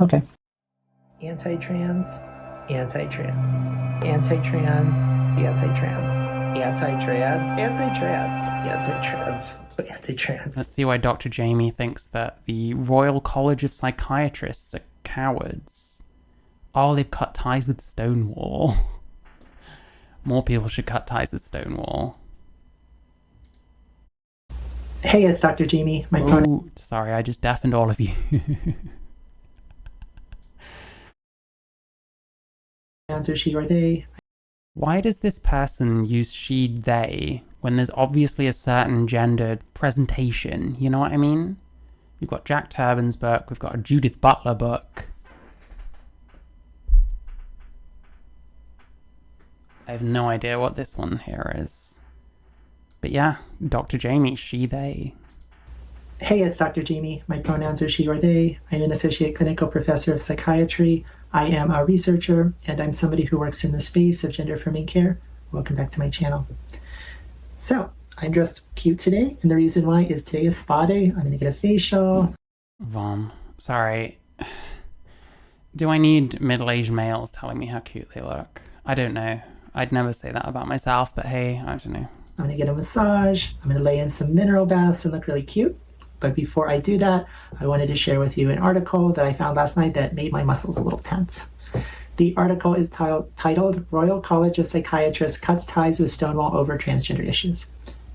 Okay. Anti-trans, anti-trans, anti-trans, anti-trans, anti-trans, anti-trans, anti-trans, anti-trans. Let's see why Dr. Jamie thinks that the Royal College of Psychiatrists are cowards. Oh, they've cut ties with Stonewall. More people should cut ties with Stonewall. Hey, it's Dr. Jamie. Sorry, I just deafened all of you. Pronouns are she or they. Why does this person use she, they, when there's obviously a certain gendered presentation? You know what I mean? We've got Jack Turbin's book, we've got a Judith Butler book. I have no idea what this one here is. But yeah, Dr. Jamie, she, they. Hey, it's Dr. Jamie. My pronouns are she or they. I'm an associate clinical professor of psychiatry. I am a researcher, and I'm somebody who works in the space of gender-affirming care. Welcome back to my channel. So, I'm dressed cute today, and the reason why is today is spa day. I'm going to get a facial. Vom. Sorry. Do I need middle-aged males telling me how cute they look? I don't know. I'd never say that about myself, but hey, I don't know. I'm going to get a massage. I'm going to lay in some mineral baths and look really cute. But before I do that, I wanted to share with you an article that I found last night that made my muscles a little tense. The article is titled Royal College of Psychiatrists Cuts Ties with Stonewall Over Transgender Issues.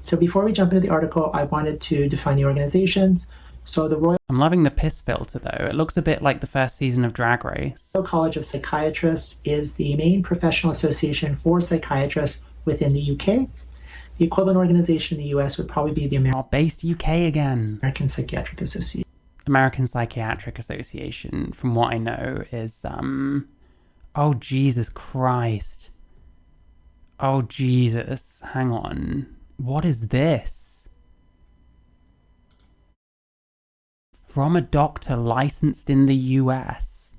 So before we jump into the article, I wanted to define the organizations. So the Royal I'm loving the piss filter though. It looks a bit like the first season of Drag Race. College of Psychiatrists is the main professional association for psychiatrists within the UK. The equivalent organization in the US would probably be the Based UK again. American Psychiatric Association. American Psychiatric Association, from what I know, is, oh, Jesus Christ. Oh, Jesus. Hang on. What is this? From a doctor licensed in the US.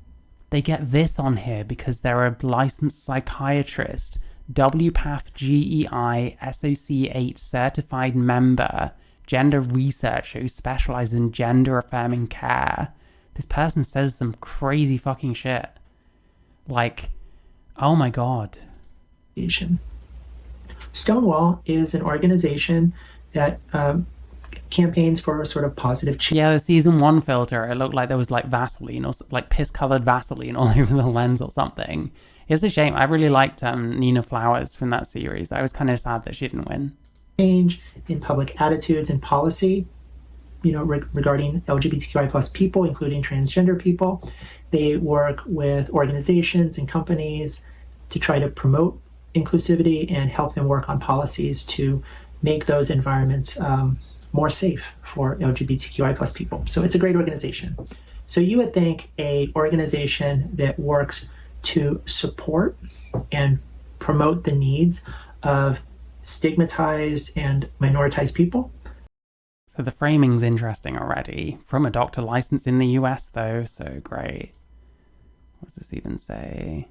They get this on here because they're a licensed psychiatrist. WPATH GEI SOC 8 certified member, gender researcher who specializes in gender affirming care. This person says some crazy fucking shit. Like, oh my god. Stonewall is an organization that campaigns for sort of positive change. Yeah, the season 1 filter, it looked like there was like Vaseline or like piss colored Vaseline all over the lens or something. It's a shame. I really liked Nina Flowers from that series. I was kind of sad that she didn't win. Change in public attitudes and policy, regarding LGBTQI plus people, including transgender people. They work with organizations and companies to try to promote inclusivity and help them work on policies to make those environments more safe for LGBTQI plus people. So it's a great organization. So you would think a organization that works to support and promote the needs of stigmatized and minoritized people. So the framing's interesting already. From a doctor licensed in the US though, so great. What does this even say?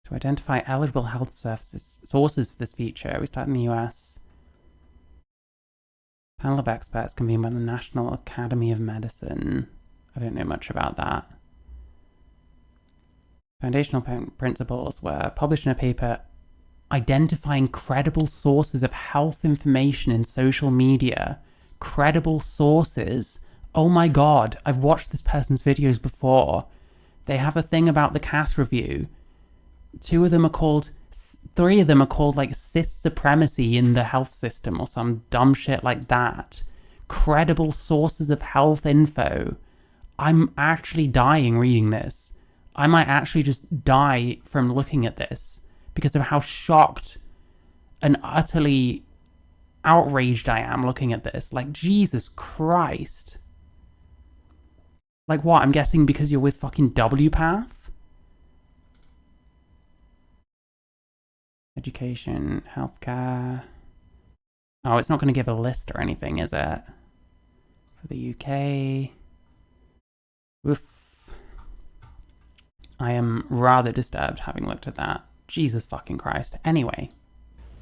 To identify eligible health services sources for this feature, we start in the US. Panel of experts convened by the National Academy of Medicine. I don't know much about that. Foundational principles were published in a paper identifying credible sources of health information in social media. Credible sources. Oh my god, I've watched this person's videos before. They have a thing about the cast review. 3 of them are called like cis supremacy in the health system or some dumb shit like that. Credible sources of health info. I'm actually dying reading this. I might actually just die from looking at this because of how shocked and utterly outraged I am looking at this. Like, Jesus Christ. Like what? I'm guessing because you're with fucking WPATH? Education, healthcare. Oh, it's not going to give a list or anything, is it? For the UK. Oof. I am rather disturbed having looked at that. Jesus fucking Christ. Anyway.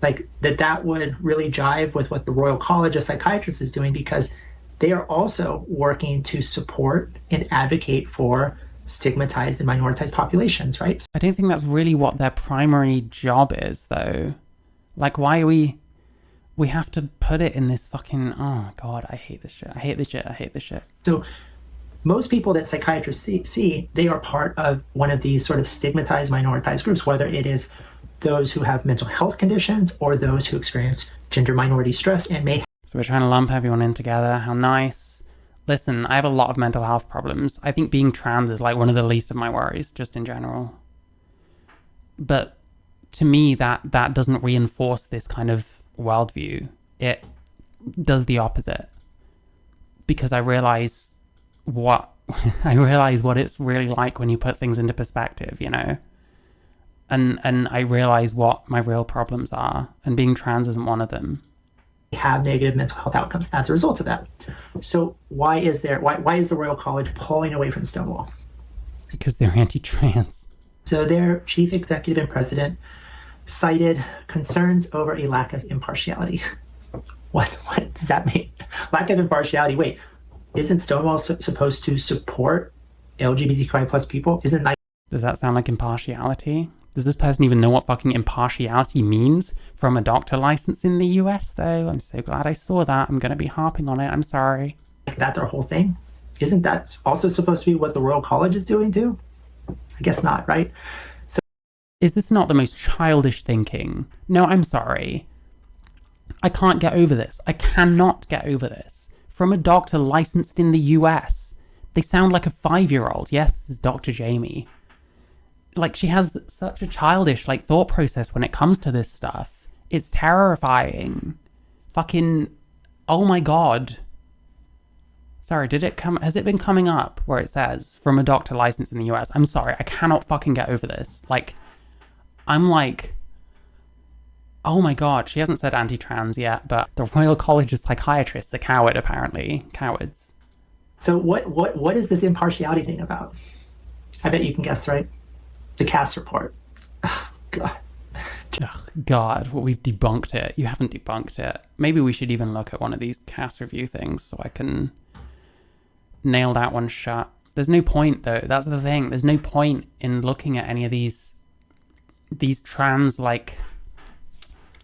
like that would really jive with what the Royal College of Psychiatrists is doing, because they are also working to support and advocate for stigmatized and minoritized populations, right? I don't think that's really what their primary job is, though. Like, why are we have to put it in this fucking, oh god, I hate this shit. I hate this shit. So most people that psychiatrists see, they are part of one of these sort of stigmatized, minoritized groups, whether it is those who have mental health conditions or those who experience gender minority stress and may. So we're trying to lump everyone in together. How nice. Listen, I have a lot of mental health problems. I think being trans is like one of the least of my worries, just in general. But to me, that doesn't reinforce this kind of worldview. It does the opposite. Because I realize what it's really like when you put things into perspective, you know? And I realize what my real problems are, and being trans isn't one of them. Have negative mental health outcomes as a result of that. So why is the Royal College pulling away from Stonewall? Because they're anti-trans. So their chief executive and president cited concerns over a lack of impartiality. What does that mean? Lack of impartiality. Wait, isn't Stonewall supposed to support LGBTQI plus people? Isn't that? Does that sound like impartiality? Does this person even know what fucking impartiality means from a doctor license in the US, though? I'm so glad I saw that. I'm going to be harping on it. I'm sorry. Like that their whole thing? Isn't that also supposed to be what the Royal College is doing too? I guess not, right? So is this not the most childish thinking? No, I'm sorry. I can't get over this. I cannot get over this. From a doctor licensed in the US. They sound like a 5-year-old. Yes, this is Dr. Jamie. Like, she has such a childish, like, thought process when it comes to this stuff. It's terrifying. Fucking, oh my god. Sorry, has it been coming up where it says, from a doctor licensed in the US? I'm sorry, I cannot fucking get over this. Like, I'm like, oh my god, she hasn't said anti-trans yet, but the Royal College of Psychiatrists are coward, apparently. Cowards. So what is this impartiality thing about? I bet you can guess, right? The Cass report. Oh, God. Ugh, God, well, we've debunked it. You haven't debunked it. Maybe we should even look at one of these Cass review things so I can nail that one shut. There's no point, though. That's the thing. There's no point in looking at any of these trans, like,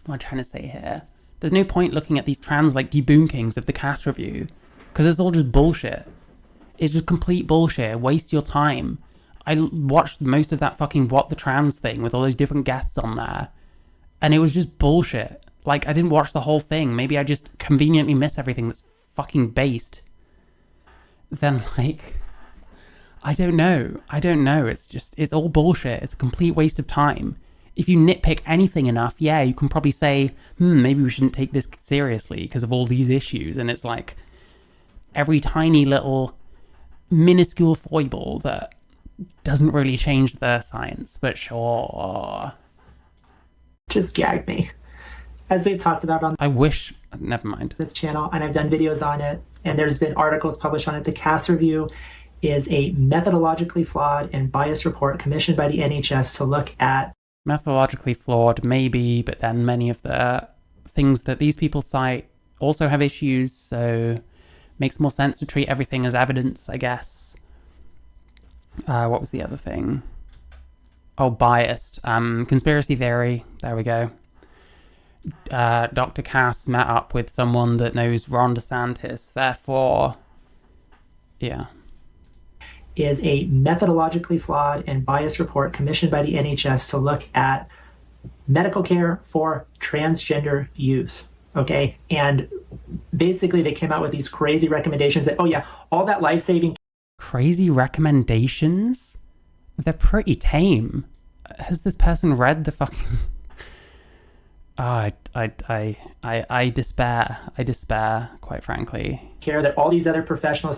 what am I trying to say here? There's no point looking at these trans, like, debunkings of the Cass review, because it's all just bullshit. It's just complete bullshit. Waste your time. I watched most of that fucking What the Trans thing with all those different guests on there, and it was just bullshit. Like, I didn't watch the whole thing. Maybe I just conveniently miss everything that's fucking based. Then, like, I don't know. It's all bullshit. It's a complete waste of time. If you nitpick anything enough, yeah, you can probably say, maybe we shouldn't take this seriously because of all these issues. And it's like every tiny little minuscule foible that doesn't really change the science, but sure. Just gag me. As they've talked about on Never mind. This channel, and I've done videos on it, and there's been articles published on it. The Cass Review is a methodologically flawed and biased report commissioned by the NHS to look at... Methodologically flawed, maybe, but then many of the things that these people cite also have issues, so makes more sense to treat everything as evidence, I guess. What was the other thing? Oh, biased. Conspiracy theory. There we go. Dr. Cass met up with someone that knows Ron DeSantis, therefore, yeah. Is a methodologically flawed and biased report commissioned by the NHS to look at medical care for transgender youth. Okay? And basically they came out with these crazy recommendations that, oh yeah, all that life-saving... Crazy recommendations? They're pretty tame. Has this person read the fucking... Oh, I despair. I despair, quite frankly. Care that all these other professional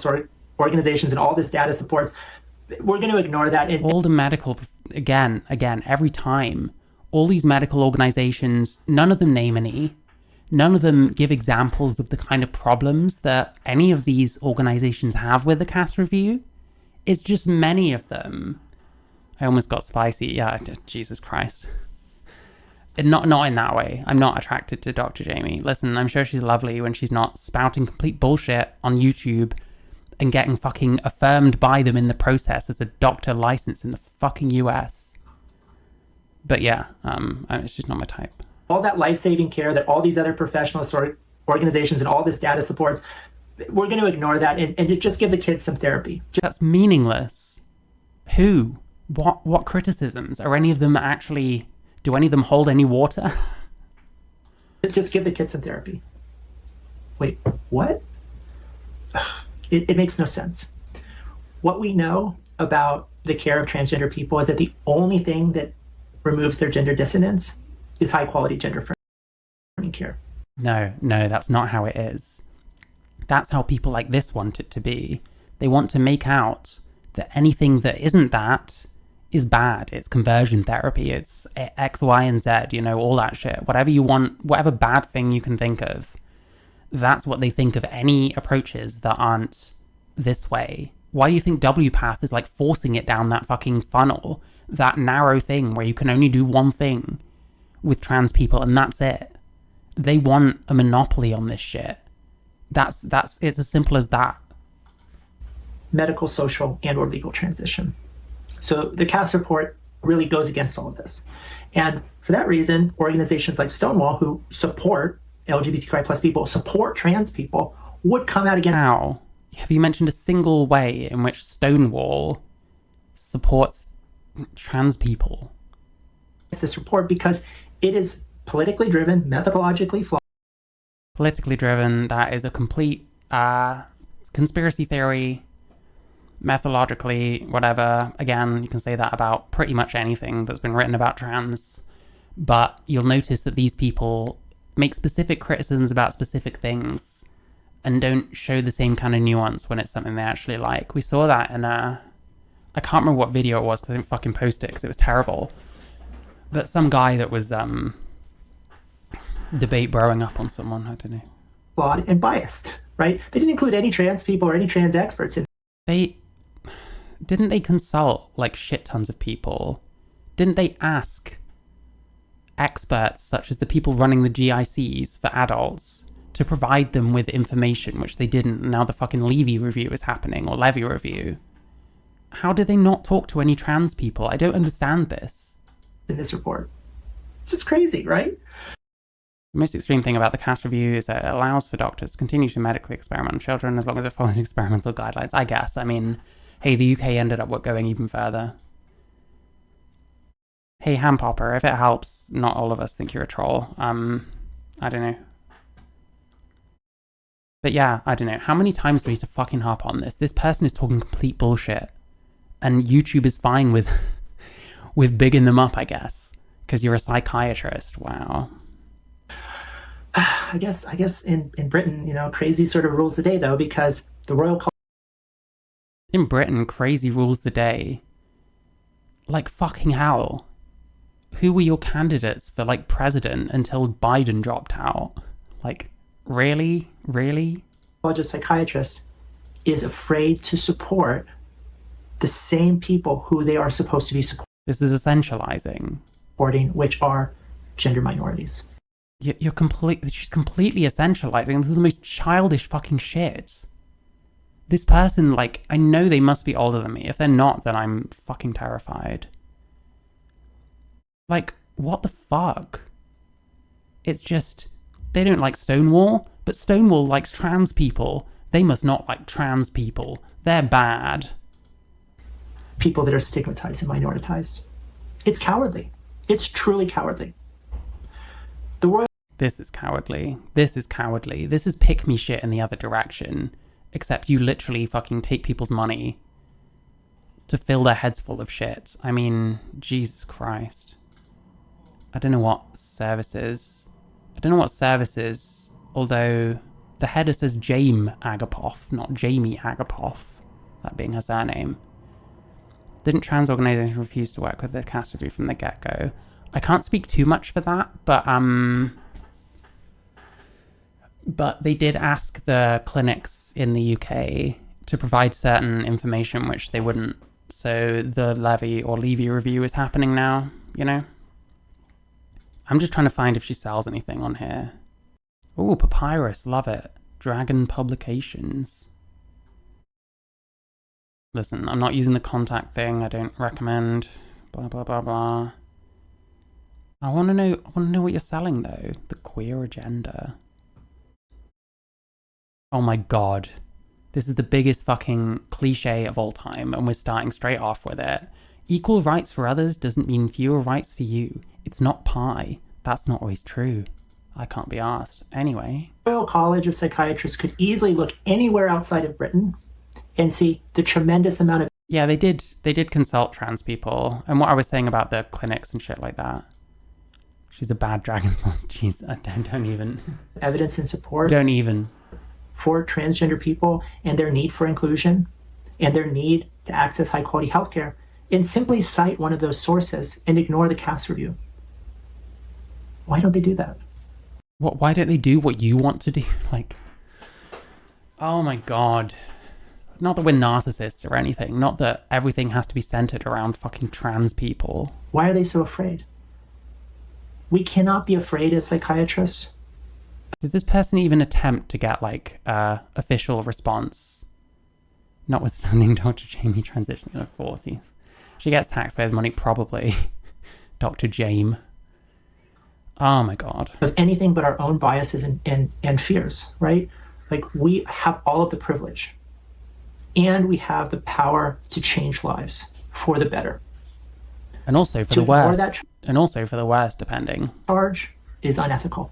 organizations and all this data supports, we're going to ignore that. All the medical... Again, every time. All these medical organizations, none of them name any. None of them give examples of the kind of problems that any of these organizations have with the Cass review. It's just many of them. I almost got spicy. Yeah, Jesus Christ. Not in that way. I'm not attracted to Dr. Jamie. Listen, I'm sure she's lovely when she's not spouting complete bullshit on YouTube and getting fucking affirmed by them in the process as a doctor license in the fucking US. But yeah, it's just not my type. All that life-saving care that all these other professional organizations and all this data supports, we're going to ignore that and just give the kids some therapy. That's meaningless. Who? What criticisms? Are any of them actually... Do any of them hold any water? Just give the kids some therapy. Wait, what? It makes no sense. What we know about the care of transgender people is that the only thing that removes their gender dissonance is high-quality gender-affirming care. No, that's not how it is. That's how people like this want it to be. They want to make out that anything that isn't that is bad. It's conversion therapy. It's X, Y, and Z, you know, all that shit. Whatever you want, whatever bad thing you can think of, that's what they think of any approaches that aren't this way. Why do you think WPATH is like forcing it down that fucking funnel? That narrow thing where you can only do one thing with trans people and that's it. They want a monopoly on this shit. It's as simple as that. Medical, social, and or legal transition. So the Cass report really goes against all of this. And for that reason, organizations like Stonewall, who support LGBTQI plus people, support trans people, would come out against... Now, have you mentioned a single way in which Stonewall supports trans people? This report because it is politically driven, methodologically flawed. Politically driven, that is a complete conspiracy theory. Methodologically, whatever. Again, you can say that about pretty much anything that's been written about trans. But you'll notice that these people make specific criticisms about specific things and don't show the same kind of nuance when it's something they actually like. We saw that in I can't remember what video it was because I didn't fucking post it because it was terrible. But some guy that was debate broing up on someone, I don't know. Flawed and biased, right? They didn't include any trans people or any trans experts in. Didn't they consult like shit tons of people? Didn't they ask experts such as the people running the GICs for adults to provide them with information, which they didn't? Now the fucking Levy review is happening, or Levy review. How did they not talk to any trans people? I don't understand this. In this report. It's just crazy, right? The most extreme thing about the Cass review is that it allows for doctors to continue to medically experiment on children as long as it follows experimental guidelines. I guess. I mean, hey, the UK ended up going even further. Hey, Hampopper, if it helps, not all of us think you're a troll. I don't know. But yeah, I don't know. How many times do we need to fucking harp on this? This person is talking complete bullshit. And YouTube is fine with with bigging them up, I guess. Because you're a psychiatrist. Wow. I guess in Britain, you know, crazy sort of rules the day, though, because the royal... In Britain, crazy rules the day. Like, fucking hell. Who were your candidates for, like, president until Biden dropped out? Like, really? Really? College of Psychiatrists is afraid to support the same people who they are supposed to be supporting. This is essentializing. Which are gender minorities. She's completely essentializing. This is the most childish fucking shit. This person, like, I know they must be older than me. If they're not, then I'm fucking terrified. Like, what the fuck? It's just, they don't like Stonewall, but Stonewall likes trans people. They must not like trans people. They're bad. People that are stigmatized and minoritized. It's cowardly. It's truly cowardly. This is cowardly. This is cowardly. This is pick me shit in the other direction. Except you literally fucking take people's money to fill their heads full of shit. I mean, Jesus Christ. I don't know what services. Although the header says Jame Agapoff, not Jamie Agapoff. That being her surname. Didn't trans organizations refuse to work with the Cass review from the get-go? I can't speak too much for that, but they did ask the clinics in the UK to provide certain information which they wouldn't. So the Levy review is happening now, you know? I'm just trying to find if she sells anything on here. Ooh, Papyrus, love it. Dragon Publications. Listen, I'm not using the contact thing. I don't recommend. Blah blah blah blah. I want to know what you're selling though. The queer agenda. Oh my god. This is the biggest fucking cliche of all time, and we're starting straight off with it. Equal rights for others doesn't mean fewer rights for you. It's not pie. That's not always true. I can't be asked. Anyway. Royal College of Psychiatrists could easily look anywhere outside of Britain and see the tremendous amount of... Yeah, they did consult trans people, and what I was saying about the clinics and shit like that. She's a bad dragon's boss. Jeez, don't even. Evidence and support. Don't even. For transgender people and their need for inclusion and their need to access high quality healthcare, and simply cite one of those sources and ignore the Cass review. Why don't they do that? Why don't they do what you want to do? Like, oh my god. Not that we're narcissists or anything. Not that everything has to be centered around fucking trans people. Why are they so afraid? We cannot be afraid as psychiatrists. Did this person even attempt to get, like, official response? Notwithstanding Dr. Jamie transitioning in her 40s. She gets taxpayers' money, probably. Dr. Jame. Oh my god. Of anything but our own biases and fears, right? Like, we have all of the privilege. And we have the power to change lives for the better. And also for the worst. And also for the worst, depending. Charge is unethical.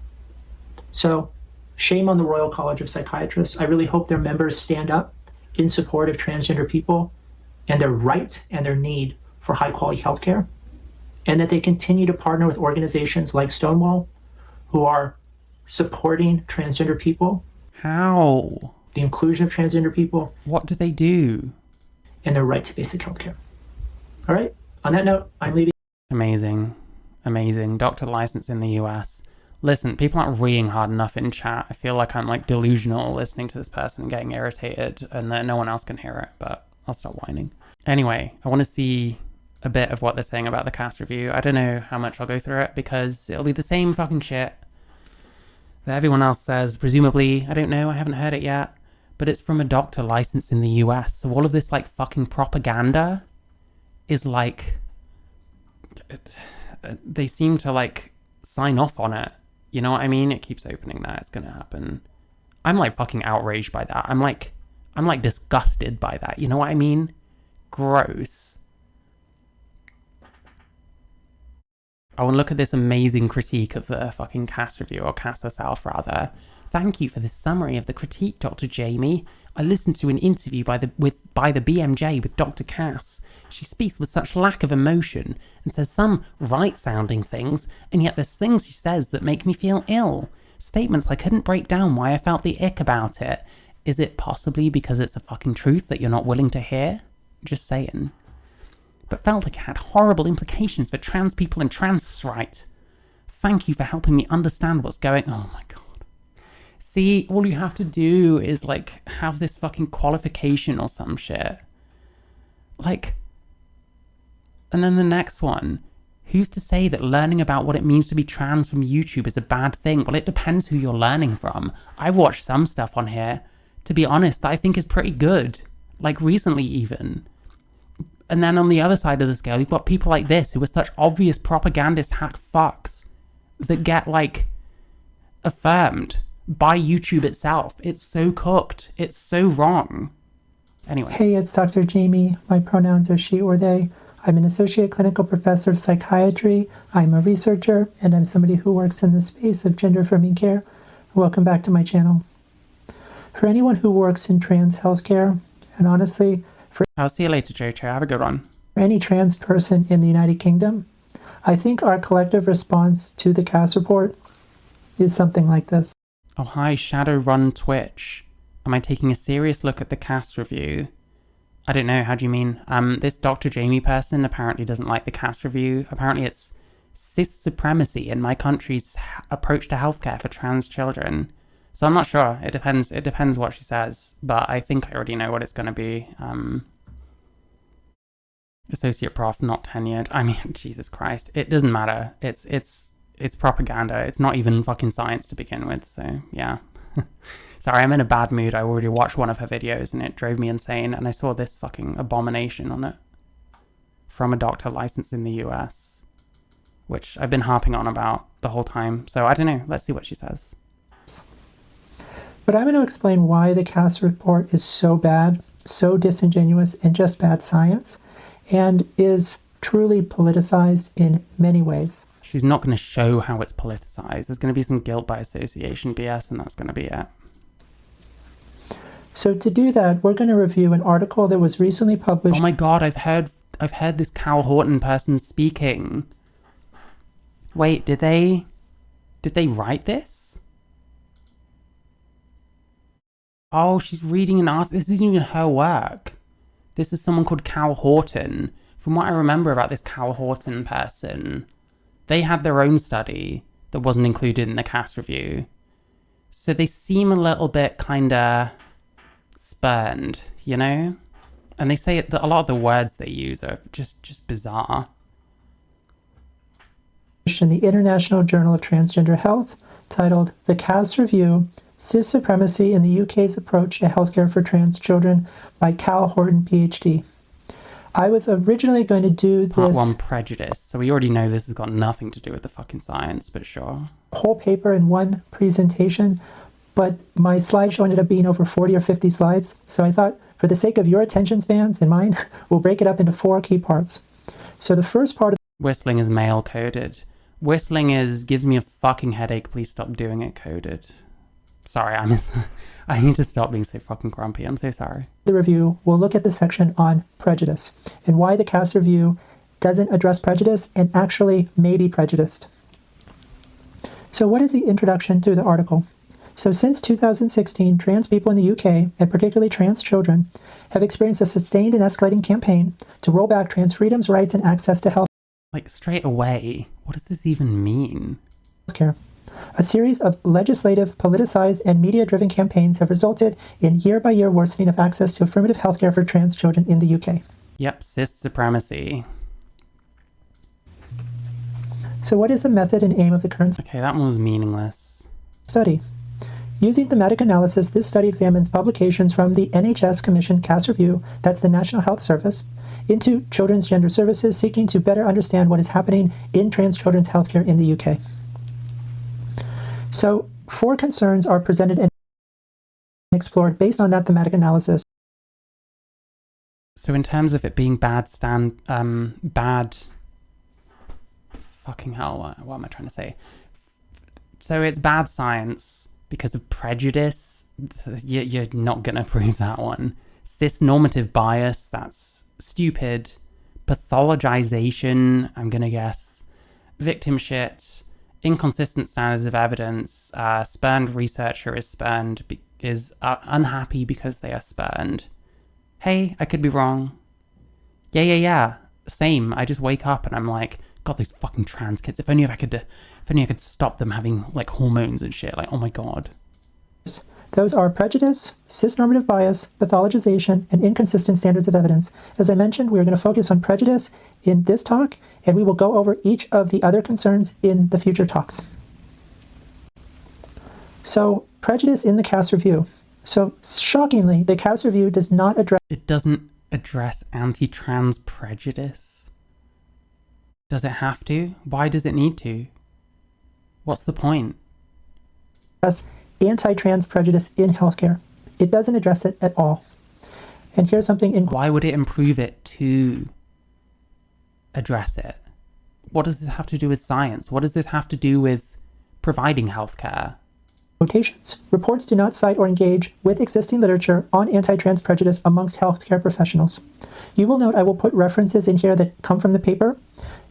So, shame on the Royal College of Psychiatrists. I really hope their members stand up in support of transgender people and their right and their need for high quality healthcare, and that they continue to partner with organizations like Stonewall, who are supporting transgender people. How? The inclusion of transgender people. What do they do? And their right to basic healthcare. All right. On that note, I'm leaving. Amazing. Amazing. Doctor license in the US. Listen, people aren't reading hard enough in chat. I feel like I'm like delusional listening to this person and getting irritated, and that no one else can hear it, but I'll stop whining. Anyway, I want to see a bit of what they're saying about the cast review. I don't know how much I'll go through it because it'll be the same fucking shit that everyone else says, presumably. I don't know, I haven't heard it yet, but it's from a doctor licensed in the US. So all of this like fucking propaganda is like, they seem to like sign off on it. You know what I mean? It keeps opening that. It's gonna happen. I'm like fucking outraged by that. I'm like disgusted by that. You know what I mean? Gross. I want to look at this amazing critique of the fucking cast review, or cast herself rather. Thank you for this summary of the critique, Dr. Jamie. I listened to an interview by the BMJ with Dr. Cass. She speaks with such lack of emotion and says some right-sounding things, and yet there's things she says that make me feel ill. Statements I couldn't break down why I felt the ick about it. Is it possibly because it's a fucking truth that you're not willing to hear? Just saying. But felt like it had horrible implications for trans people and trans right. Thank you for helping me understand what's going on. Oh my god. See, all you have to do is like have this fucking qualification or some shit. Like, and then the next one. Who's to say that learning about what it means to be trans from YouTube is a bad thing? Well, it depends who you're learning from. I've watched some stuff on here, to be honest, that I think is pretty good. Like recently even. And then on the other side of the scale, you've got people like this who are such obvious propagandist hack fucks that get like affirmed by YouTube itself. It's so cooked. It's so wrong. Anyway. Hey, it's Dr. Jamie. My pronouns are she or they. I'm an associate clinical professor of psychiatry. I'm a researcher, and I'm somebody who works in the space of gender-affirming care. Welcome back to my channel. For anyone who works in trans healthcare, and honestly, I'll see you later, Jojo. Have a good one. For any trans person in the United Kingdom, I think our collective response to the Cass report is something like this. Oh, hi, Shadowrun Twitch. Am I taking a serious look at the Cass review? I don't know, how do you mean? This Dr. Jamie person apparently doesn't like the Cass review. Apparently it's cis supremacy in my country's approach to healthcare for trans children. So I'm not sure. It depends what she says. But I think I already know what it's going to be. Associate prof, not tenured. I mean, Jesus Christ. It doesn't matter. It's it's propaganda. It's not even fucking science to begin with, so yeah. Sorry, I'm in a bad mood. I already watched one of her videos and it drove me insane, and I saw this fucking abomination on it from a doctor licensed in the US, which I've been harping on about the whole time. So I don't know. Let's see what she says. But I'm going to explain why the Cass report is so bad, so disingenuous, and just bad science, and is truly politicized in many ways. She's not going to show how it's politicized. There's going to be some guilt by association BS, and that's going to be it. So to do that, we're going to review an article that was recently published. Oh my god, I've heard this Cal Horton person speaking. Wait, did they write this? Oh, she's reading an article. This isn't even her work. This is someone called Cal Horton. From what I remember about this Cal Horton person, they had their own study that wasn't included in the Cass review. So they seem a little bit kinda spurned, you know? And they say that a lot of the words they use are just bizarre. In the International Journal of Transgender Health, titled The Cass Review, Cis Supremacy in the UK's Approach to Healthcare for Trans Children by Cal Horton, PhD. I was originally going to do this Part 1, Prejudice. So we already know this has got nothing to do with the fucking science, but sure. Whole paper in one presentation, but my slideshow ended up being over 40 or 50 slides. So I thought, for the sake of your attention spans and mine, we'll break it up into 4 key parts. So the first part of Whistling is male coded. Whistling gives me a fucking headache. Please stop doing it coded. Sorry, I need to stop being so fucking grumpy. I'm so sorry. the review, we'll look at the section on prejudice and why the Cass review doesn't address prejudice and actually may be prejudiced. So what is the introduction to the article? So since 2016, trans people in the UK, and particularly trans children, have experienced a sustained and escalating campaign to roll back trans freedoms, rights, and access to health Like, straight away, what does this even mean? care. A series of legislative, politicized, and media-driven campaigns have resulted in year-by-year worsening of access to affirmative healthcare for trans children in the UK. Yep, cis supremacy. So what is the method and aim of the current Okay, that one was meaningless. study? Using thematic analysis, this study examines publications from the NHS Commission Cass Review, that's the National Health Service, into children's gender services, seeking to better understand what is happening in trans children's healthcare in the UK. So 4 concerns are presented and explored based on that thematic analysis. So in terms of it being bad, fucking hell, what am I trying to say? So it's bad science because of prejudice. You're not gonna prove that one. Cis normative bias, that's stupid. Pathologization, I'm gonna guess. Victim shit. Inconsistent standards of evidence. Spurned researcher is unhappy because they are spurned. Hey, I could be wrong. Yeah. Same. I just wake up and I'm like, God, those fucking trans kids. If only I could stop them having like hormones and shit. Like, oh my God. Those are prejudice, cisnormative bias, pathologization, and inconsistent standards of evidence. As I mentioned, we're going to focus on prejudice in this talk, and we will go over each of the other concerns in the future talks. So, prejudice in the Cass Review. So, shockingly, the Cass Review does not address... It doesn't address anti-trans prejudice. Does it have to? Why does it need to? What's the point? Anti-trans prejudice in healthcare. It doesn't address it at all. And here's something in... Why would it improve it to address it? What does this have to do with science? What does this have to do with providing healthcare? Quotations. Reports do not cite or engage with existing literature on anti-trans prejudice amongst healthcare professionals. You will note I will put references in here that come from the paper.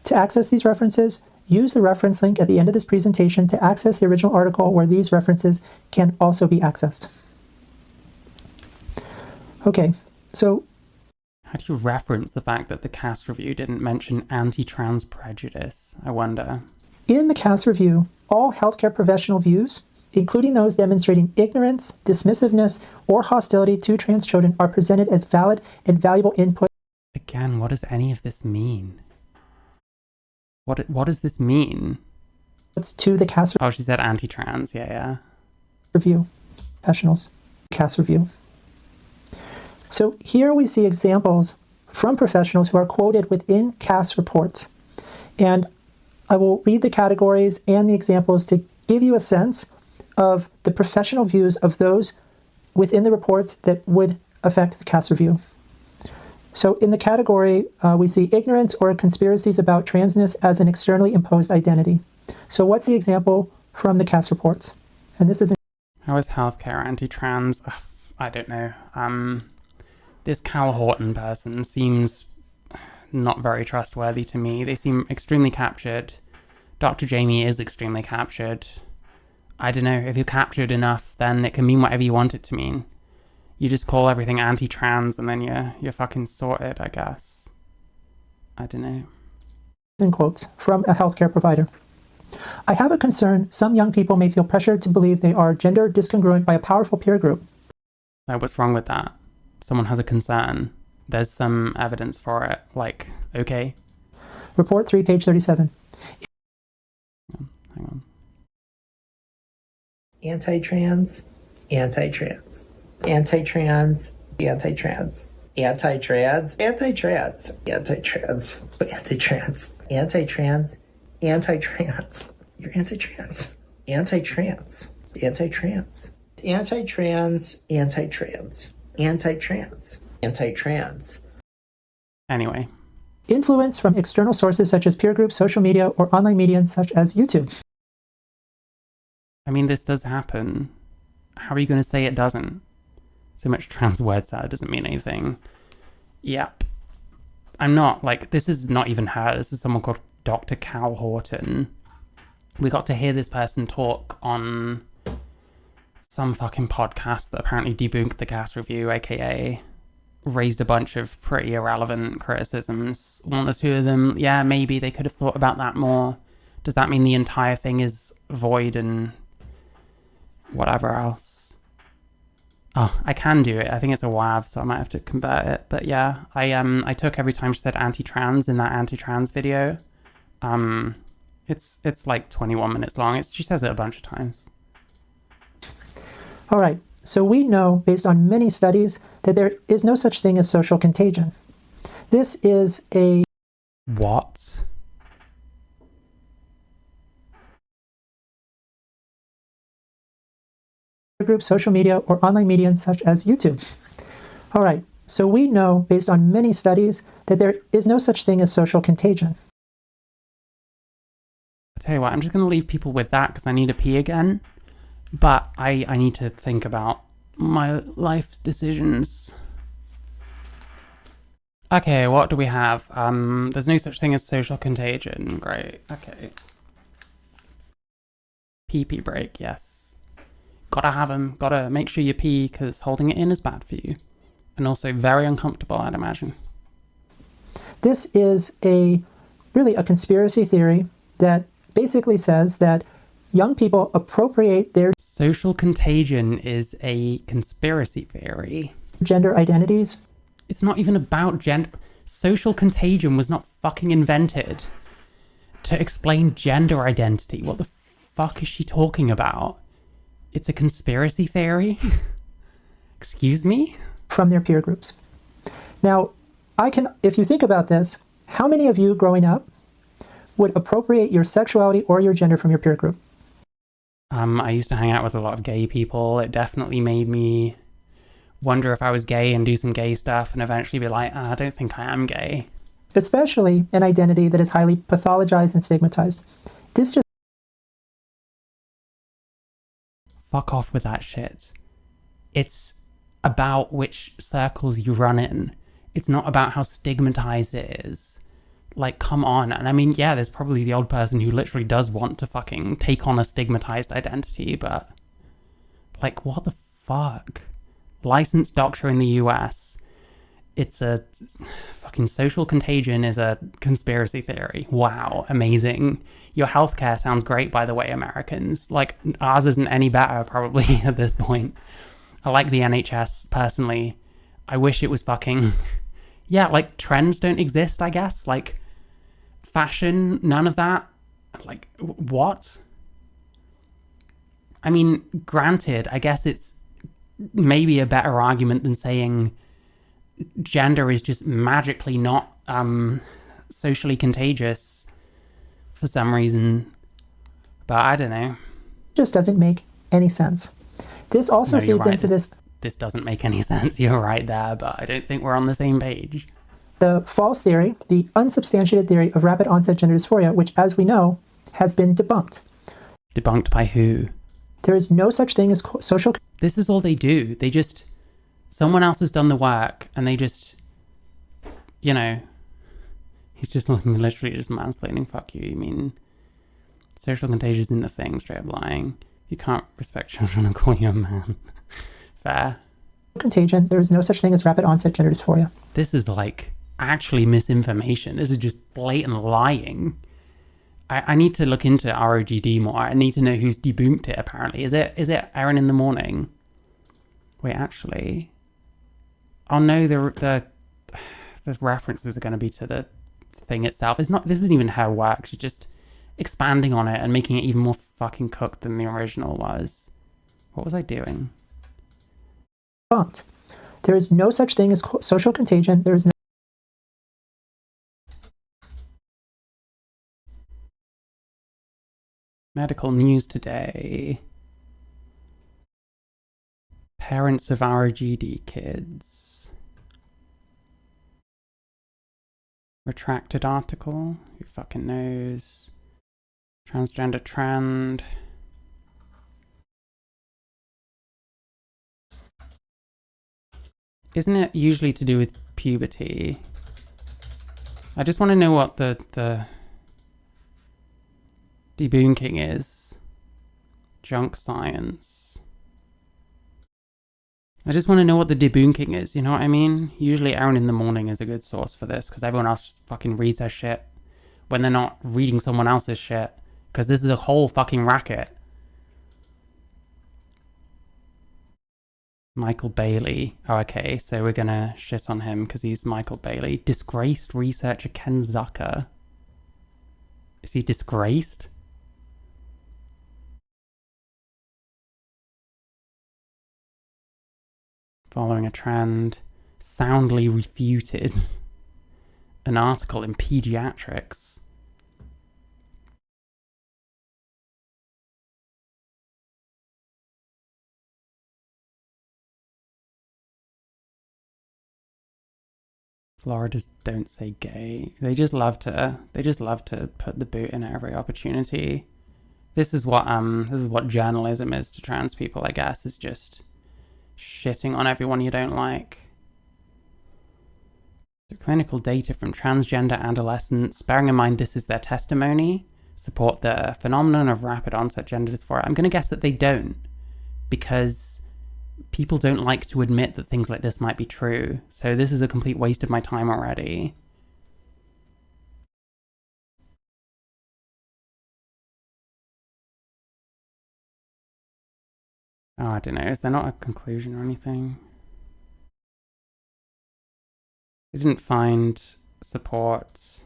To access these references, use the reference link at the end of this presentation to access the original article where these references can also be accessed. Okay, so... How do you reference the fact that the Cass Review didn't mention anti-trans prejudice, I wonder? In the Cass Review, all healthcare professional views, including those demonstrating ignorance, dismissiveness, or hostility to trans children, are presented as valid and valuable input. Again, what does any of this mean? What does this mean? to the cast Oh, she said anti-trans. Yeah. review. Professionals. Cast review. So here we see examples from professionals who are quoted within cast reports. And I will read the categories and the examples to give you a sense of the professional views of those within the reports that would affect the cast review. So in the category, we see ignorance or conspiracies about transness as an externally imposed identity. So what's the example from the cast reports? And this is How is healthcare anti-trans? Ugh, I don't know. This Cal Horton person seems not very trustworthy to me. They seem extremely captured. Dr. Jamie is extremely captured. I don't know, if you're captured enough, then it can mean whatever you want it to mean. You just call everything anti-trans and then you're fucking sorted, I guess. I don't know. in quotes from a healthcare provider. I have a concern some young people may feel pressured to believe they are gender discongruent by a powerful peer group. What's wrong with that? Someone has a concern. There's some evidence for it. Like, okay. Report 3, page 37. Hang on. Anti-trans, anti-trans, anti-trans, anti-trans, anti-trans, anti-trans, anti-trans, anti-trans, anti-trans, anti-trans. You're anti-trans, anti-trans, anti-trans, anti-trans, anti-trans, anti-trans, anti-trans. Anyway. Influence from external sources such as peer groups, social media, or online media such as YouTube. I mean, this does happen. How are you going to say it doesn't? So much trans words out doesn't mean anything. Yep. I'm not, like, this is not even her. This is someone called Dr. Cal Horton. We got to hear this person talk on some fucking podcast that apparently debunked the cast review, aka raised a bunch of pretty irrelevant criticisms. One or two of them, yeah, maybe they could have thought about that more. Does that mean the entire thing is void and whatever else? Oh, I can do it. I think it's a WAV, so I might have to convert it. But yeah, I took every time she said anti-trans in that anti-trans video. It's like 21 minutes long. She says it a bunch of times. All right, so we know, based on many studies, that there is no such thing as social contagion. This is a... What? group, social media, or online media such as YouTube. All right, so we know, based on many studies, that there is no such thing as social contagion. I tell you what, I'm just going to leave people with that because I need to pee again. But I need to think about my life's decisions. Okay, what do we have? There's no such thing as social contagion. Great, okay. Pee break, yes. Gotta have them. Gotta make sure you pee because holding it in is bad for you. And also very uncomfortable, I'd imagine. This is really a conspiracy theory that basically says that young people appropriate their social contagion is a conspiracy theory. Gender identities. It's not even about gender. Social contagion was not fucking invented to explain gender identity. What the fuck is she talking about? It's a conspiracy theory? Excuse me? From their peer groups. Now, if you think about this, how many of you growing up would appropriate your sexuality or your gender from your peer group? I used to hang out with a lot of gay people. It definitely made me wonder if I was gay and do some gay stuff and eventually be like, I don't think I am gay. Especially an identity that is highly pathologized and stigmatized. This just... Fuck off with that shit. It's about which circles you run in. It's not about how stigmatized it is. Like, come on. And I mean, yeah, there's probably the odd person who literally does want to fucking take on a stigmatized identity, but like, what the fuck? Licensed doctor in the US. It's a fucking social contagion is a conspiracy theory. Wow, amazing. Your healthcare sounds great, by the way, Americans. Like, ours isn't any better, probably, at this point. I like the NHS, personally. I wish it was fucking... Yeah, like, trends don't exist, I guess. Like, fashion, none of that. Like, what? I mean, granted, I guess it's maybe a better argument than saying gender is just magically not socially contagious for some reason. But I don't know. Just doesn't make any sense. This also feeds into this. This doesn't make any sense. You're right there, but I don't think we're on the same page. The false theory, the unsubstantiated theory of rapid onset gender dysphoria, which, as we know, has been debunked. Debunked by who? There is no such thing as social... This is all they do. They just... Someone else has done the work, and they just... You know... He's just literally just mansplaining, fuck you. You mean... Social contagion isn't a thing, straight up lying. You can't respect children and call you a man. Fair. Contagion. There is no such thing as rapid onset gender dysphoria. This is like actually misinformation. This is just blatant lying. I need to look into ROGD more. I need to know who's debunked it, apparently. Is it Aaron in the Morning? Wait, actually... Oh no, the references are going to be to the thing itself. This isn't even how it works. It's just expanding on it and making it even more fucking cooked than the original was. What was I doing? Debunked. There is no such thing as social contagion. There is no... Medical news today. Parents of ROGD kids. Retracted article. Who fucking knows? Transgender trend. Isn't it usually to do with puberty? I just want to know what the debunking is. Junk science. I just want to know what the debunking is, you know what I mean? Usually Aaron in the Morning is a good source for this, because everyone else just fucking reads her shit when they're not reading someone else's shit, because this is a whole fucking racket. Michael Bailey. Oh, okay, so we're gonna shit on him because he's Michael Bailey. Disgraced researcher Ken Zucker. Is he disgraced? Following a trend. Soundly refuted. An article in Pediatrics. Florida's don't say gay. They just love to put the boot in at every opportunity. This is what journalism is to trans people, I guess, is just shitting on everyone you don't like. The clinical data from transgender adolescents, bearing in mind this is their testimony, support the phenomenon of rapid onset gender dysphoria. I'm going to guess that they don't, because people don't like to admit that things like this might be true. So this is a complete waste of my time already. Oh, I don't know. Is there not a conclusion or anything? They didn't find support.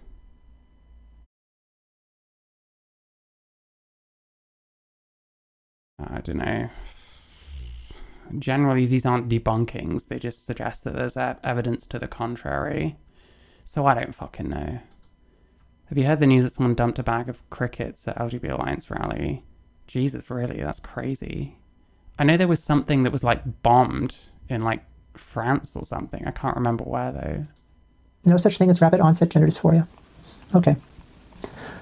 I don't know. Generally, these aren't debunkings. They just suggest that there's evidence to the contrary. So I don't fucking know. Have you heard the news that someone dumped a bag of crickets at LGBT Alliance rally? Jesus, really? That's crazy. I know there was something that was like bombed in like France or something. I can't remember where though. No such thing as rapid onset gender dysphoria. Okay.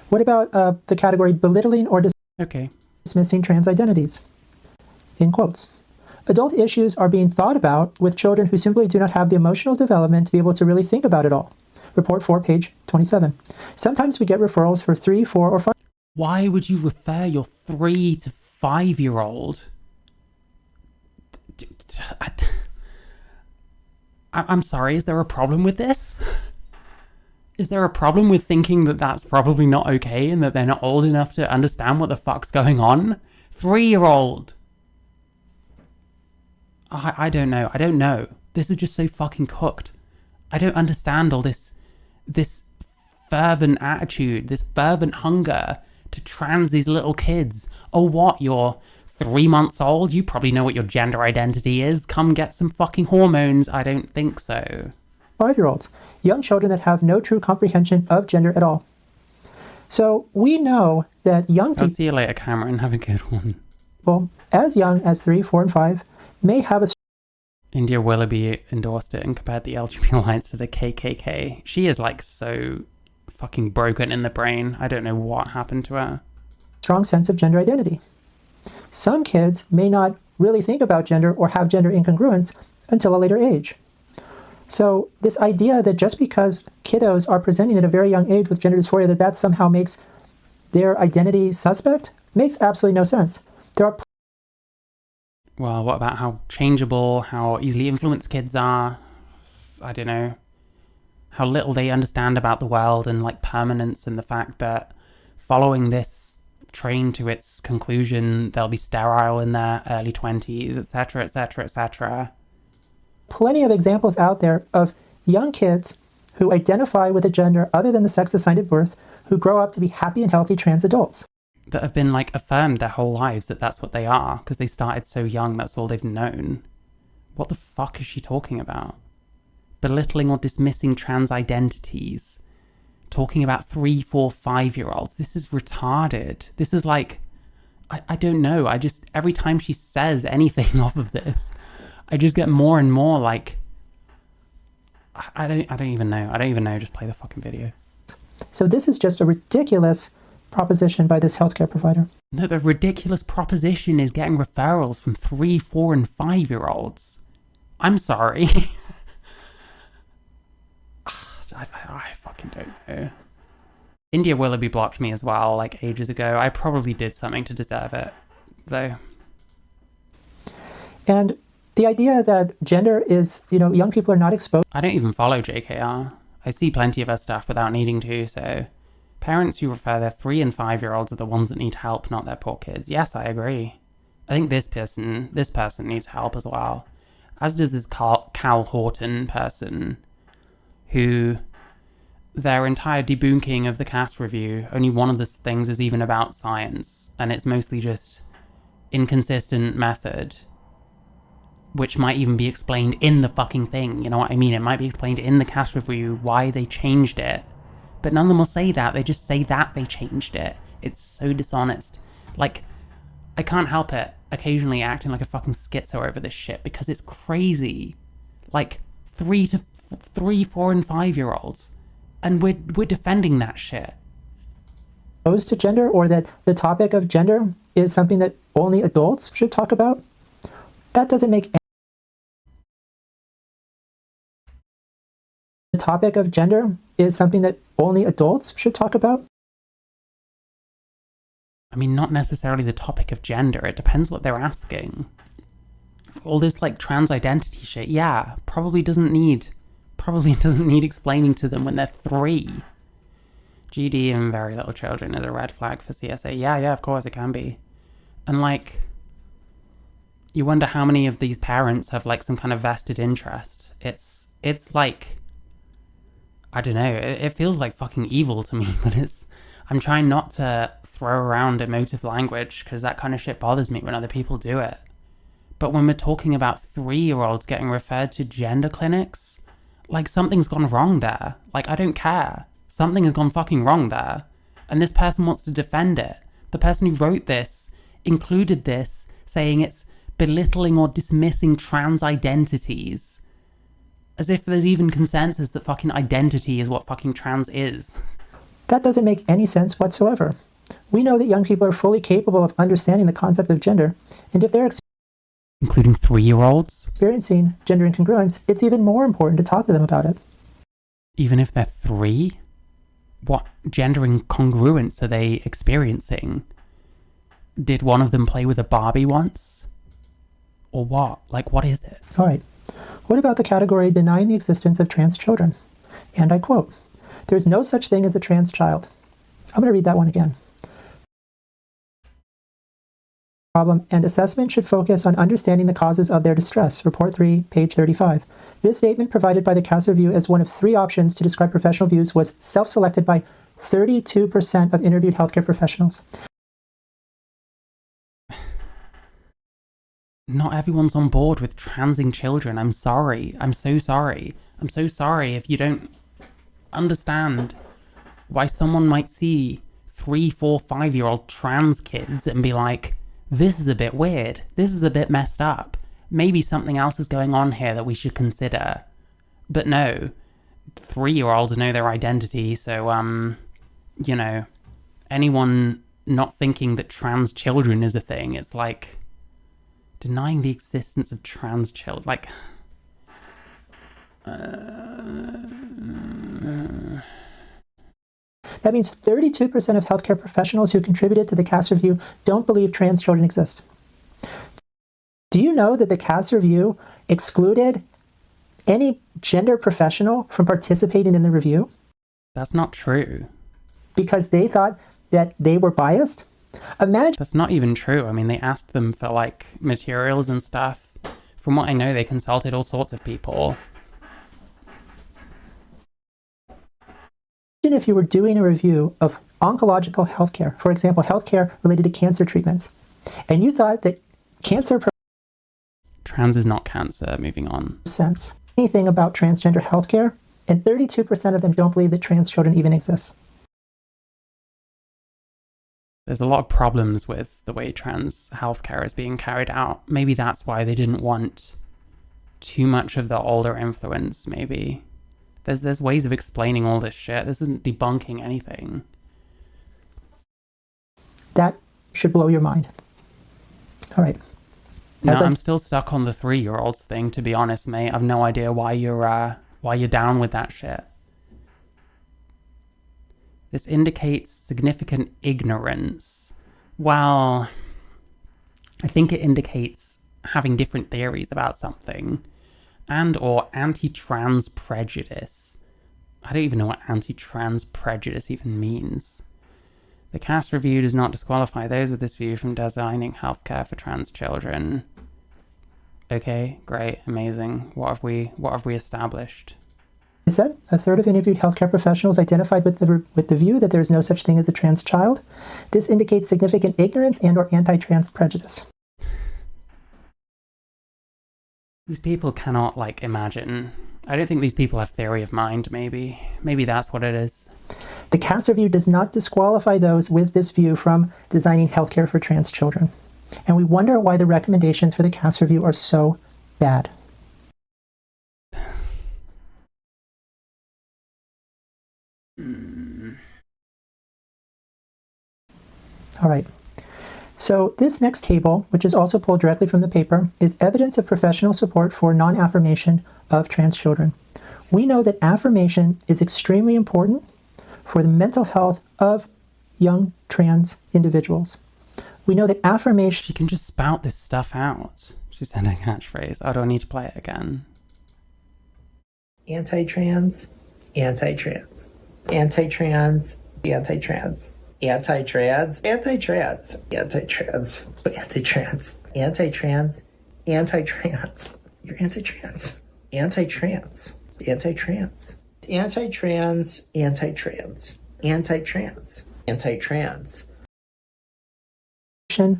What about the category belittling or dismissing trans identities? In quotes. Adult issues are being thought about with children who simply do not have the emotional development to be able to really think about it all. Report 4, page 27. Sometimes we get referrals for 3, 4, or 5. Why would you refer your 3 to 5-year-old? I'm sorry, is there a problem with this? Is there a problem with thinking that that's probably not okay and that they're not old enough to understand what the fuck's going on? 3-year-old. I don't know. I don't know. This is just so fucking cooked. I don't understand all this fervent attitude, this fervent hunger to trans these little kids. Oh, what? You're 3 months old, you probably know what your gender identity is. Come get some fucking hormones. I don't think so. 5-year-olds, young children that have no true comprehension of gender at all. So we know that young I'll see you later, Cameron. Have a good one. people as young as 3, 4, and 5 may have a India Willoughby endorsed it and compared the LGBT Alliance to the KKK. She is like so fucking broken in the brain. I don't know what happened to her. strong sense of gender identity. Some kids may not really think about gender or have gender incongruence until a later age. So this idea that just because kiddos are presenting at a very young age with gender dysphoria, that somehow makes their identity suspect, makes absolutely no sense. There are Well, what about how changeable, how easily influenced kids are? I don't know. How little they understand about the world and like permanence, and the fact that following this train to its conclusion, they'll be sterile in their early 20s, etc., etc., etc. plenty of examples out there of young kids who identify with a gender other than the sex assigned at birth, who grow up to be happy and healthy trans adults. That have been like affirmed their whole lives that that's what they are, because they started so young, that's all they've known. What the fuck is she talking about? Belittling or dismissing trans identities. Talking about 3, 4, 5-year-olds. This is retarded. This is like, I don't know. I just, every time she says anything off of this, I just get more and more like, I don't even know. I don't even know. Just play the fucking video. So this is just a ridiculous proposition by this healthcare provider. No, the ridiculous proposition is getting referrals from 3, 4, and 5-year-olds. I'm sorry. I fucking don't know. India Willoughby blocked me as well, like ages ago. I probably did something to deserve it, though. And the idea that gender is, young people are not exposed. I don't even follow JKR. I see plenty of her stuff without needing to, so... Parents who refer their 3 and 5-year-olds are the ones that need help, not their poor kids. Yes, I agree. I think this person needs help as well. As does this Cal Horton person, who... Their entire debunking of the cast review, only one of the things is even about science, and it's mostly just inconsistent method, which might even be explained in the fucking thing, you know what I mean? It might be explained in the cast review why they changed it, but none of them will say that. They just say that they changed it. It's so dishonest. Like, I can't help it, occasionally acting like a fucking schizo over this shit, because it's crazy. Like, 3, 4, and 5-year-olds. And we're defending that shit. Exposed to gender, or that the topic of gender is something that only adults should talk about. That doesn't make the topic of gender is something that only adults should talk about. I mean, not necessarily the topic of gender. It depends what they're asking. All this like trans identity shit, yeah, probably doesn't need explaining to them when they're 3. GD in very little children is a red flag for CSA. Yeah, of course it can be. And like, you wonder how many of these parents have like some kind of vested interest. It's like, I don't know, it feels like fucking evil to me, but I'm trying not to throw around emotive language, because that kind of shit bothers me when other people do it. But when we're talking about 3-year-olds getting referred to gender clinics, like, something's gone wrong there. Like, I don't care. Something has gone fucking wrong there. And this person wants to defend it. The person who wrote this included this, saying it's belittling or dismissing trans identities. As if there's even consensus that fucking identity is what fucking trans is. That doesn't make any sense whatsoever. We know that young people are fully capable of understanding the concept of gender, and if they're Including 3-year-olds? Experiencing gender incongruence, it's even more important to talk to them about it. Even if they're 3? What gender incongruence are they experiencing? Did one of them play with a Barbie once? Or what? Like, what is it? All right. What about the category denying the existence of trans children? And I quote, "There's no such thing as a trans child." I'm going to read that one again. Problem and assessment should focus on understanding the causes of their distress. Report 3, page 35. This statement, provided by the CAS Review as one of 3 options to describe professional views, was self-selected by 32% of interviewed healthcare professionals. not everyone's on board with transing children. I'm sorry. I'm so sorry. I'm so sorry if you don't understand why someone might see 3, 4, 5-year-old trans kids and be like, this is a bit weird. This is a bit messed up. Maybe something else is going on here that we should consider. But no, 3-year-olds know their identity, so, you know, anyone not thinking that trans children is a thing, it's like denying the existence of trans children. Like, That means 32% of healthcare professionals who contributed to the Cass review don't believe trans children exist. Do you know that the Cass review excluded any gender professional from participating in the review? that's not true. Because they thought that they were biased? Imagine That's not even true. I mean, they asked them for, like, materials and stuff. From what I know, they consulted all sorts of people. if you were doing a review of oncological healthcare, for example, healthcare related to cancer treatments, and you thought that cancer Trans is not cancer. Moving on. sense anything about transgender healthcare, and 32% of them don't believe that trans children even exist. There's a lot of problems with the way trans healthcare is being carried out. Maybe that's why they didn't want too much of the older influence, maybe. There's ways of explaining all this shit. This isn't debunking anything. That should blow your mind. All right. No, As I I'm still stuck on the 3-year-olds thing, to be honest, mate. I've no idea why you're down with that shit. This indicates significant ignorance. Well, I think it indicates having different theories about something, and or anti-trans prejudice. I don't even know what anti-trans prejudice even means. The Cass review does not disqualify those with this view from designing healthcare for trans children. Okay, great, amazing. What have we established? said, a third of interviewed healthcare professionals identified with the view that there is no such thing as a trans child. This indicates significant ignorance and or anti-trans prejudice. These people cannot, like, imagine. I don't think these people have theory of mind, maybe. Maybe that's what it is. The Cass review does not disqualify those with this view from designing healthcare for trans children. And we wonder why the recommendations for the Cass review are so bad. All right. So this next table, which is also pulled directly from the paper, is evidence of professional support for non-affirmation of trans children. We know that affirmation is extremely important for the mental health of young trans individuals. We know that affirmation... She can just spout this stuff out. She said a catchphrase. Oh, do I need to play it again? Anti-trans, anti-trans, anti-trans, anti-trans, anti-trans, anti-trans, anti-trans, anti-trans, anti-trans, anti-trans. You're anti-trans. Anti-trans, anti-trans, anti-trans, anti-trans, anti-trans, anti-trans.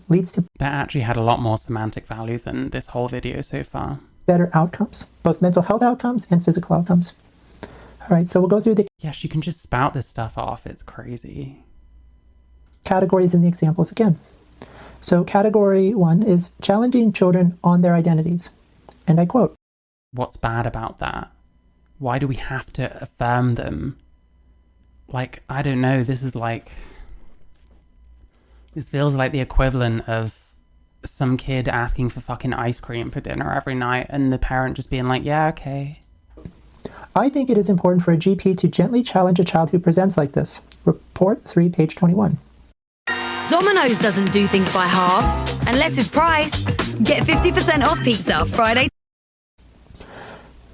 leads to That actually had a lot more semantic value than this whole video so far. better outcomes, both mental health outcomes and physical outcomes. All right, so we'll go through the Yeah, she can just spout this stuff off. It's crazy. categories in the examples again. So category 1 is challenging children on their identities. And I quote, What's bad about that? Why do we have to affirm them? Like, I don't know, this is like... This feels like the equivalent of some kid asking for fucking ice cream for dinner every night and the parent just being like, yeah, okay. I think it is important for a GP to gently challenge a child who presents like this. Report 3, page 21. Domino's doesn't do things by halves, unless it's price. Get 50% off pizza Friday.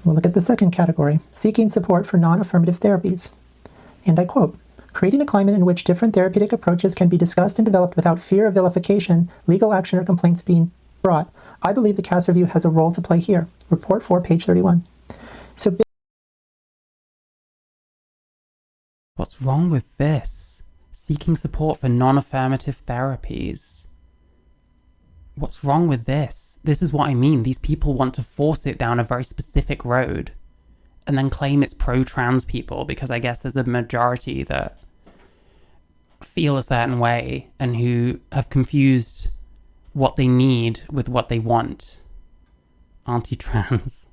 We'll look at the second category, seeking support for non-affirmative therapies. And I quote, creating a climate in which different therapeutic approaches can be discussed and developed without fear of vilification, legal action, or complaints being brought. I believe the Cass Review has a role to play here. Report 4, page 31. So What's wrong with this? Seeking support for non-affirmative therapies. What's wrong with this? This is what I mean. These people want to force it down a very specific road and then claim it's pro-trans people because I guess there's a majority that feel a certain way and who have confused what they need with what they want. Anti-trans.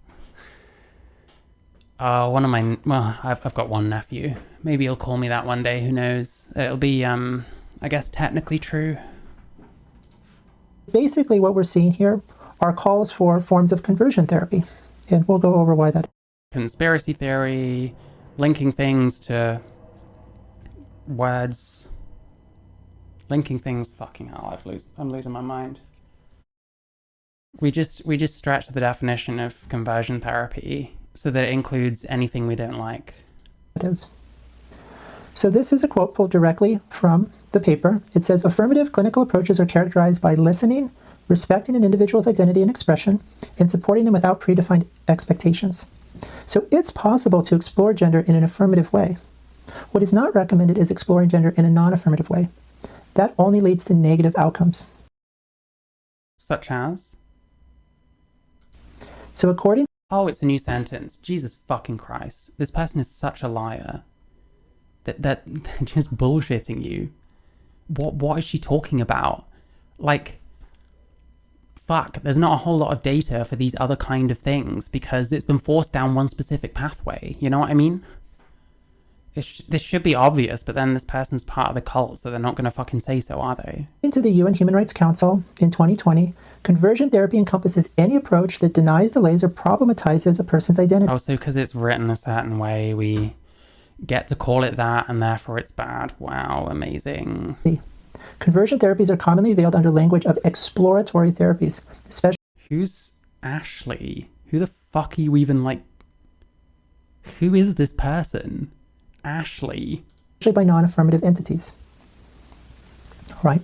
I've got one nephew. Maybe he'll call me that one day, who knows. It'll be, I guess, technically true. Basically, what we're seeing here are calls for forms of conversion therapy. And we'll go over why that. Conspiracy theory, linking things to words. Linking things, fucking hell, I'm losing my mind. We just stretch the definition of conversion therapy so that it includes anything we don't like. It is. So this is a quote pulled directly from the paper. It says, affirmative clinical approaches are characterized by listening, respecting an individual's identity and expression, and supporting them without predefined expectations. So it's possible to explore gender in an affirmative way. What is not recommended is exploring gender in a non-affirmative way. That only leads to negative outcomes. Such as? So according... Oh, it's a new sentence. Jesus fucking Christ. This person is such a liar. That they're just bullshitting you. What is she talking about? Like, fuck, there's not a whole lot of data for these other kind of things because it's been forced down one specific pathway. You know what I mean? This should be obvious, but then this person's part of the cult, so they're not going to fucking say so, are they? To the UN Human Rights Council in 2020, conversion therapy encompasses any approach that denies, delays, or problematizes a person's identity. Oh, so because it's written a certain way, we get to call it that, and therefore it's bad. Wow, amazing. Conversion therapies are commonly veiled under language of exploratory therapies, especially... Who's Ashley? Who the fuck are you even, like... Who is this person? Ashley. By non-affirmative entities. All right.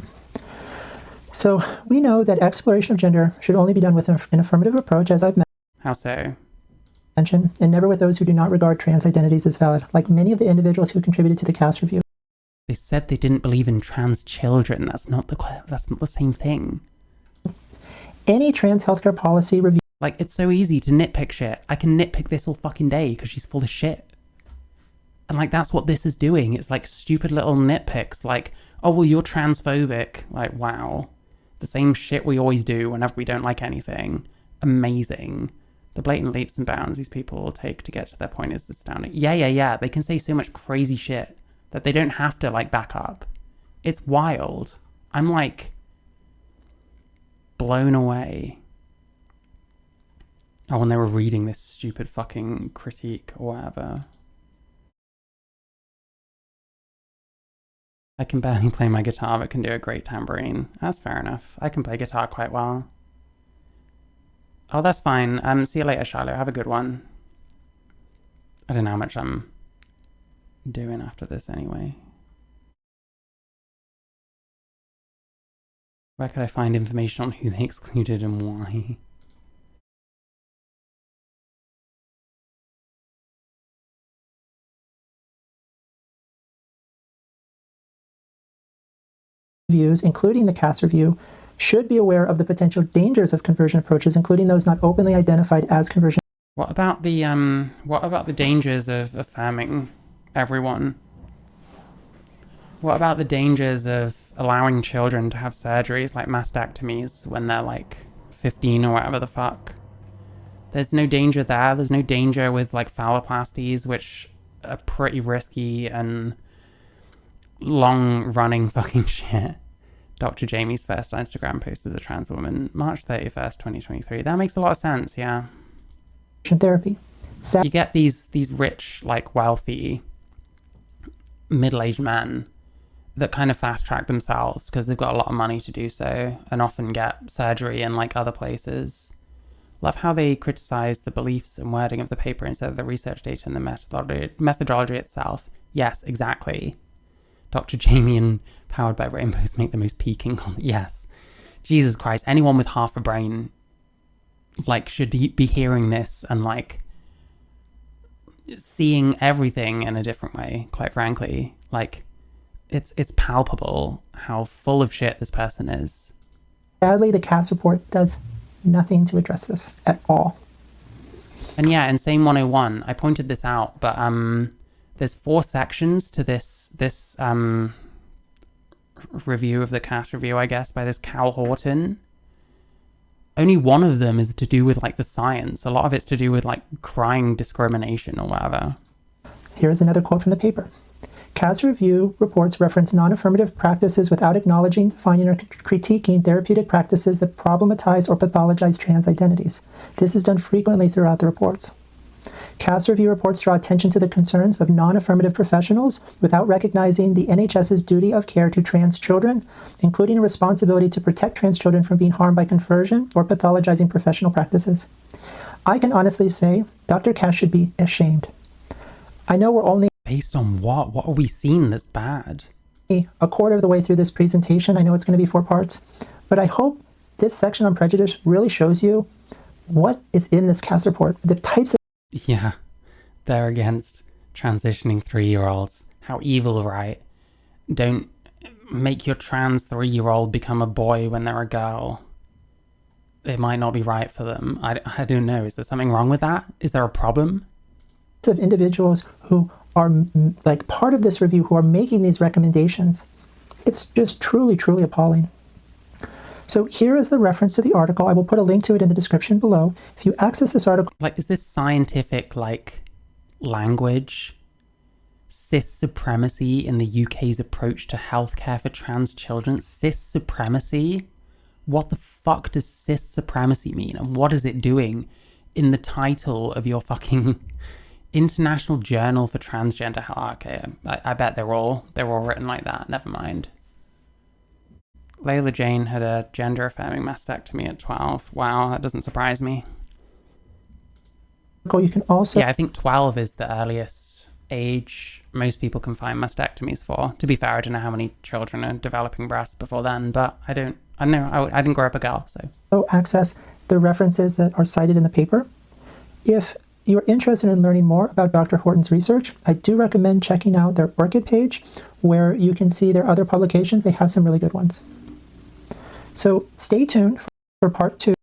So we know that exploration of gender should only be done with an affirmative approach, as I've How so? mentioned, and never with those who do not regard trans identities as valid, like many of the individuals who contributed to the cast review. They said they didn't believe in trans children. That's not the same thing. Any trans healthcare policy review. Like, it's so easy to nitpick shit. I can nitpick this all fucking day because she's full of shit. And, like, that's what this is doing. It's, like, stupid little nitpicks. Like, oh, well, you're transphobic. Like, wow. The same shit we always do whenever we don't like anything. Amazing. The blatant leaps and bounds these people will take to get to their point is astounding. Yeah. They can say so much crazy shit that they don't have to, like, back up. It's wild. I'm, like, blown away. Oh, when they were reading this stupid fucking critique or whatever. I can barely play my guitar, but can do a great tambourine. That's fair enough. I can play guitar quite well. Oh, that's fine. See you later, Shiloh. Have a good one. I don't know how much I'm doing after this anyway. Where could I find information on who they excluded and why? Reviews, including the cast review, should be aware of the potential dangers of conversion approaches, including those not openly identified as conversion. What about the dangers of affirming everyone? What about the dangers of allowing children to have surgeries like mastectomies when they're like 15 or whatever the fuck? There's no danger there. There's no danger with like phalloplasties, which are pretty risky and long-running fucking shit. Dr. Jamie's first Instagram post as a trans woman, March 31st, 2023. That makes a lot of sense, yeah. Therapy. You get these rich, like, wealthy, middle-aged men that kind of fast-track themselves because they've got a lot of money to do so and often get surgery in, like, other places. Love how they criticize the beliefs and wording of the paper instead of the research data and the methodology itself. Yes, exactly. Dr. Jamie and Powered by Rainbows make the most peaking comment. Yes. Jesus Christ. Anyone with half a brain, like, should be hearing this and, like, seeing everything in a different way, quite frankly. Like, it's palpable how full of shit this person is. Sadly, the Cass report does nothing to address this at all. And yeah, in Same 101, I pointed this out, but there's 4 sections to this review of the Cass review, I guess, by this Cal Horton. Only one of them is to do with like the science. A lot of it's to do with like crying discrimination or whatever. Here's another quote from the paper. Cass review reports reference non-affirmative practices without acknowledging, defining, or critiquing therapeutic practices that problematize or pathologize trans identities. This is done frequently throughout the reports. Cass review reports draw attention to the concerns of non-affirmative professionals without recognizing the NHS's duty of care to trans children, including a responsibility to protect trans children from being harmed by conversion or pathologizing professional practices. I can honestly say Dr. Cass should be ashamed. I know we're only Based on what? What are we seeing that's bad? a quarter of the way through this presentation. I know it's going to be 4 parts, but I hope this section on prejudice really shows you what is in this Cass report, the types of Yeah, they're against transitioning 3-year-olds. How evil, right? Don't make your trans 3-year-old become a boy when they're a girl. It might not be right for them. I don't know. Is there something wrong with that? Is there a problem? of individuals who are like part of this review who are making these recommendations. It's just truly, truly appalling. So here is the reference to the article. I will put a link to it in the description below. If you access this article, Like, is this scientific, like, language? Cis supremacy in the UK's approach to healthcare for trans children? Cis supremacy? What the fuck does cis supremacy mean? And what is it doing in the title of your fucking International Journal for Transgender Health? Okay, I bet they're all written like that. Never mind. Layla Jane had a gender-affirming mastectomy at 12. Wow, that doesn't surprise me. you can also Yeah, I think 12 is the earliest age most people can find mastectomies for. To be fair, I don't know how many children are developing breasts before then, but I don't know. I didn't grow up a girl, so. access the references that are cited in the paper. If you're interested in learning more about Dr. Horton's research, I do recommend checking out their ORCID page, where you can see their other publications. They have some really good ones. So stay tuned for part 2.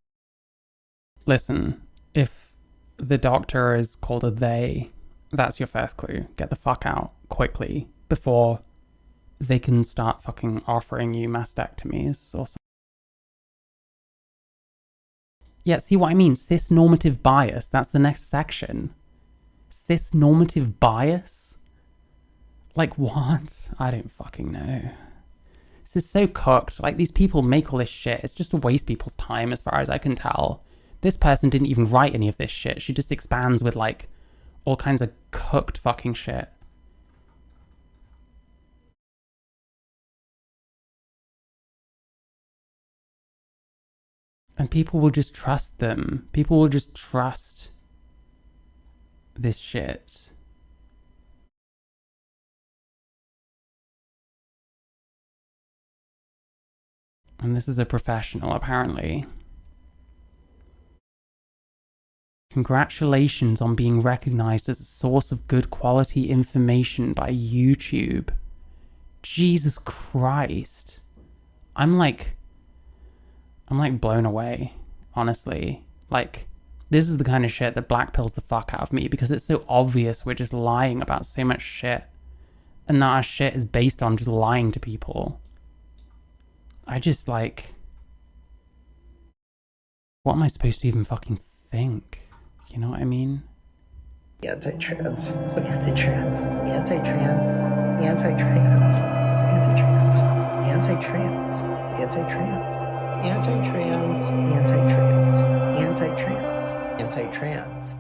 Listen, if the doctor is called a they, that's your first clue. Get the fuck out quickly before they can start fucking offering you mastectomies or something. Yeah, see what I mean? Cis-normative bias. That's the next section. Cis-normative bias? Like what? I don't fucking know. This is so cooked. Like, these people make all this shit. It's just to waste people's time as far as I can tell. This person didn't even write any of this shit. She just expands with, like, all kinds of cooked fucking shit. And people will just trust them. People will just trust this shit. And this is a professional, apparently. Congratulations on being recognized as a source of good quality information by YouTube. Jesus Christ. I'm like blown away, honestly. Like, this is the kind of shit that blackpills the fuck out of me, because it's so obvious we're just lying about so much shit. And that our shit is based on just lying to people. I just, like... What am I supposed to even fucking think? You know what I mean? Anti-trans, anti-trans, anti-trans, anti-trans, anti-trans, anti-trans, anti-trans, anti-trans, anti-trans, anti-trans, anti-trans.